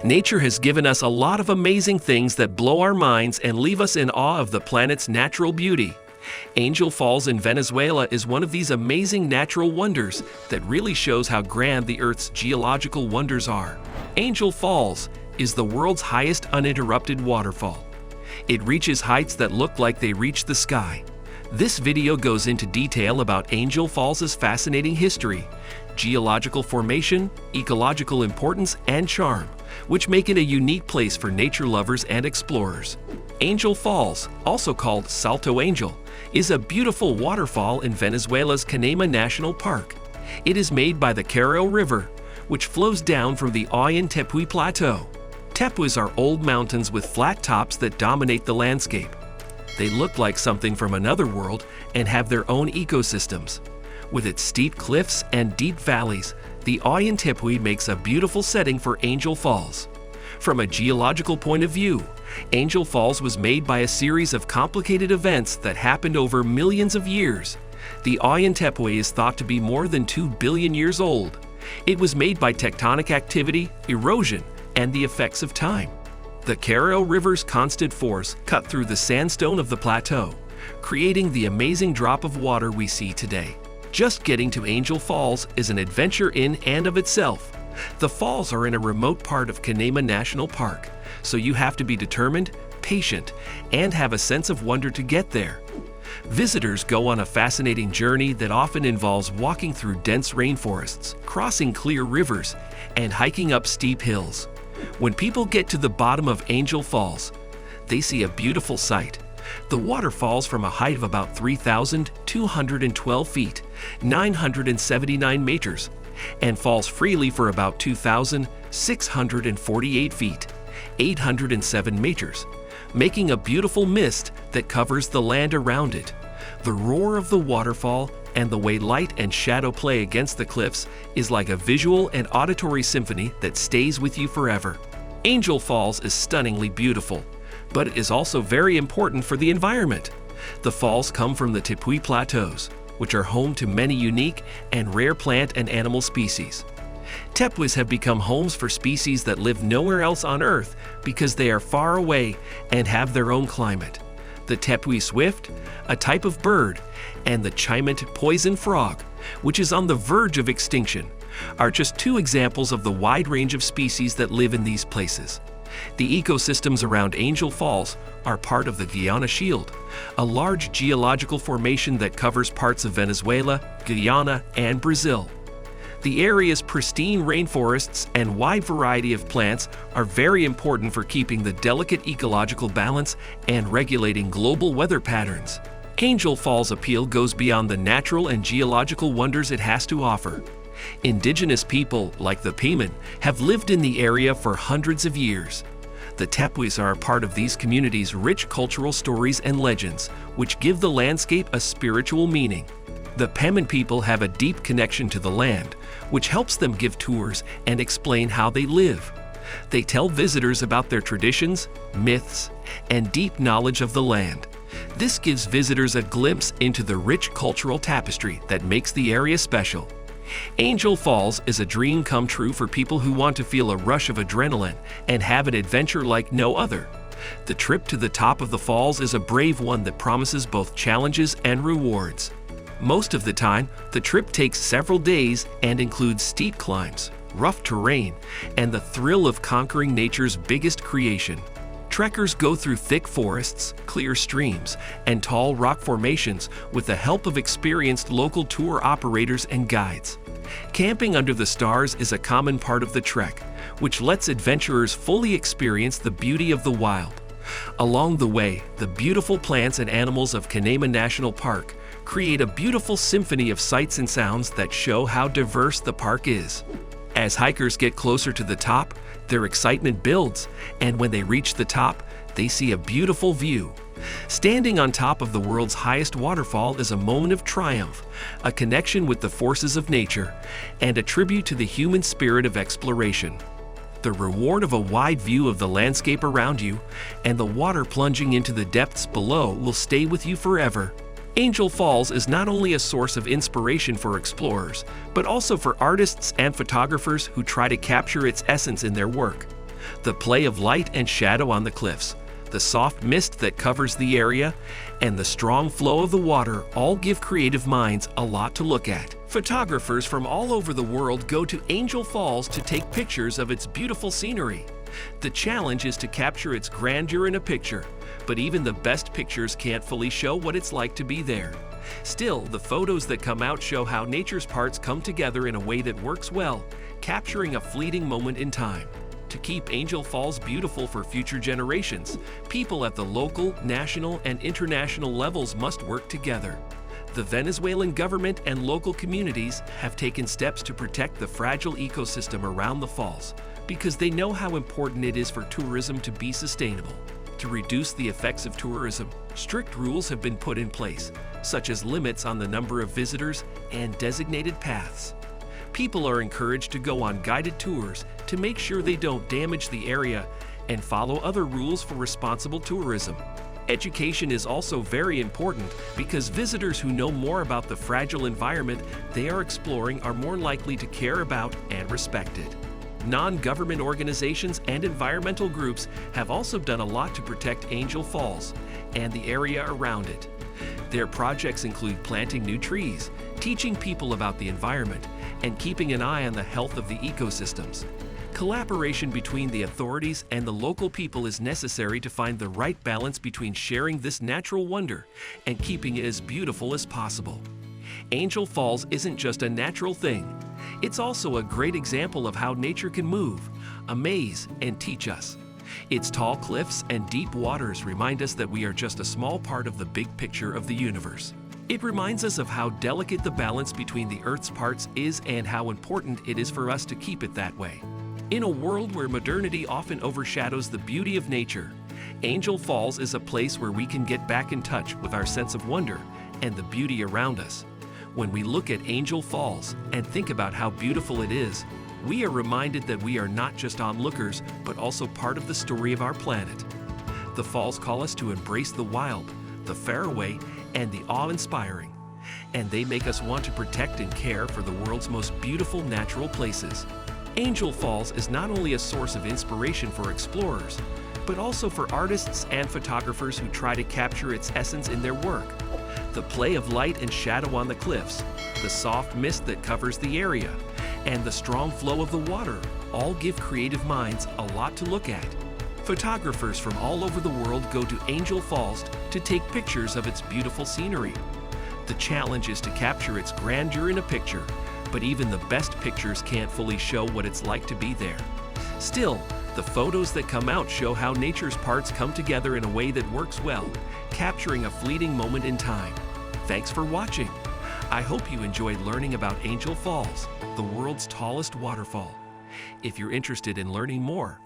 Nature has given us a lot of amazing things that blow our minds and leave us in awe of the planet's natural beauty. Angel Falls in Venezuela is one of these amazing natural wonders that really shows how grand the Earth's geological wonders are. Angel Falls is the world's highest uninterrupted waterfall. It reaches heights that look like they reach the sky. This video goes into detail about Angel Falls' fascinating history, geological formation, ecological importance, and charm, which make it a unique place for nature lovers and explorers. Angel Falls, also called Salto Angel, is a beautiful waterfall in Venezuela's Canema National Park. It is made by the Carao River, which flows down from the Oyan Tepuy Plateau. Tepuys are old mountains with flat tops that dominate the landscape. They look like something from another world and have their own ecosystems. With its steep cliffs and deep valleys, the Oyan Tepuy makes a beautiful setting for Angel Falls. From a geological point of view, Angel Falls was made by a series of complicated events that happened over millions of years. The Oyan Tepuy is thought to be more than 2 billion years old. It was made by tectonic activity, erosion, and the effects of time. The Carao River's constant force cut through the sandstone of the plateau, creating the amazing drop of water we see today. Just getting to Angel Falls is an adventure in and of itself. The falls are in a remote part of Canema National Park, so you have to be determined, patient, and have a sense of wonder to get there. Visitors go on a fascinating journey that often involves walking through dense rainforests, crossing clear rivers, and hiking up steep hills. When people get to the bottom of Angel Falls, they see a beautiful sight. The water falls from a height of about 3,212 feet, 979 meters, and falls freely for about 2,648 feet, 807 meters, making a beautiful mist that covers the land around it. The roar of the waterfall and the way light and shadow play against the cliffs is like a visual and auditory symphony that stays with you forever. Angel Falls is stunningly beautiful, but it is also very important for the environment. The falls come from the Tepuy Plateaus, which are home to many unique and rare plant and animal species. Tepuys have become homes for species that live nowhere else on Earth because they are far away and have their own climate. The Tepuy swift, a type of bird, and the Chimant poison frog, which is on the verge of extinction, are just two examples of the wide range of species that live in these places. The ecosystems around Angel Falls are part of the Guiana Shield, a large geological formation that covers parts of Venezuela, Guyana, and Brazil. The area's pristine rainforests and wide variety of plants are very important for keeping the delicate ecological balance and regulating global weather patterns. Angel Falls' appeal goes beyond the natural and geological wonders it has to offer. Indigenous people, like the Piman, have lived in the area for hundreds of years. The Tepuys are a part of these communities' rich cultural stories and legends, which give the landscape a spiritual meaning. The Piman people have a deep connection to the land, which helps them give tours and explain how they live. They tell visitors about their traditions, myths, and deep knowledge of the land. This gives visitors a glimpse into the rich cultural tapestry that makes the area special. Angel Falls is a dream come true for people who want to feel a rush of adrenaline and have an adventure like no other. The trip to the top of the falls is a brave one that promises both challenges and rewards. Most of the time, the trip takes several days and includes steep climbs, rough terrain, and the thrill of conquering nature's biggest creation. Trekkers go through thick forests, clear streams, and tall rock formations with the help of experienced local tour operators and guides. Camping under the stars is a common part of the trek, which lets adventurers fully experience the beauty of the wild. Along the way, the beautiful plants and animals of Canema National Park create a beautiful symphony of sights and sounds that show how diverse the park is. As hikers get closer to the top, their excitement builds, and when they reach the top, they see a beautiful view. Standing on top of the world's highest waterfall is a moment of triumph, a connection with the forces of nature, and a tribute to the human spirit of exploration. The reward of a wide view of the landscape around you and the water plunging into the depths below will stay with you forever. Angel Falls is not only a source of inspiration for explorers, but also for artists and photographers who try to capture its essence in their work. The play of light and shadow on the cliffs, the soft mist that covers the area, and the strong flow of the water all give creative minds a lot to look at. Photographers from all over the world go to Angel Falls to take pictures of its beautiful scenery. The challenge is to capture its grandeur in a picture, but even the best pictures can't fully show what it's like to be there. Still, the photos that come out show how nature's parts come together in a way that works well, capturing a fleeting moment in time. To keep Angel Falls beautiful for future generations, people at the local, national, and international levels must work together. The Venezuelan government and local communities have taken steps to protect the fragile ecosystem around the falls because they know how important it is for tourism to be sustainable. To reduce the effects of tourism, strict rules have been put in place, such as limits on the number of visitors and designated paths. People are encouraged to go on guided tours to make sure they don't damage the area and follow other rules for responsible tourism. Education is also very important because visitors who know more about the fragile environment they are exploring are more likely to care about and respect it. Non-government organizations and environmental groups have also done a lot to protect Angel Falls and the area around it. Their projects include planting new trees, teaching people about the environment, and keeping an eye on the health of the ecosystems. Collaboration between the authorities and the local people is necessary to find the right balance between sharing this natural wonder and keeping it as beautiful as possible. Angel Falls isn't just a natural thing. It's also a great example of how nature can move, amaze, and teach us. Its tall cliffs and deep waters remind us that we are just a small part of the big picture of the universe. It reminds us of how delicate the balance between the Earth's parts is and how important it is for us to keep it that way. In a world where modernity often overshadows the beauty of nature, Angel Falls is a place where we can get back in touch with our sense of wonder and the beauty around us. When we look at Angel Falls and think about how beautiful it is, we are reminded that we are not just onlookers, but also part of the story of our planet. The falls call us to embrace the wild, the faraway, and the awe-inspiring, and they make us want to protect and care for the world's most beautiful natural places. Angel Falls is not only a source of inspiration for explorers, but also for artists and photographers who try to capture its essence in their work. The play of light and shadow on the cliffs, the soft mist that covers the area, and the strong flow of the water all give creative minds a lot to look at. Photographers from all over the world go to Angel Falls to take pictures of its beautiful scenery. The challenge is to capture its grandeur in a picture, but even the best pictures can't fully show what it's like to be there. Still, the photos that come out show how nature's parts come together in a way that works well, capturing a fleeting moment in time. Thanks for watching. I hope you enjoyed learning about Angel Falls, the world's tallest waterfall. If you're interested in learning more,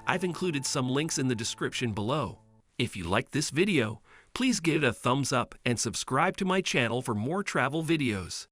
I've included some links in the description below. If you liked this video, please give it a thumbs up and subscribe to my channel for more travel videos.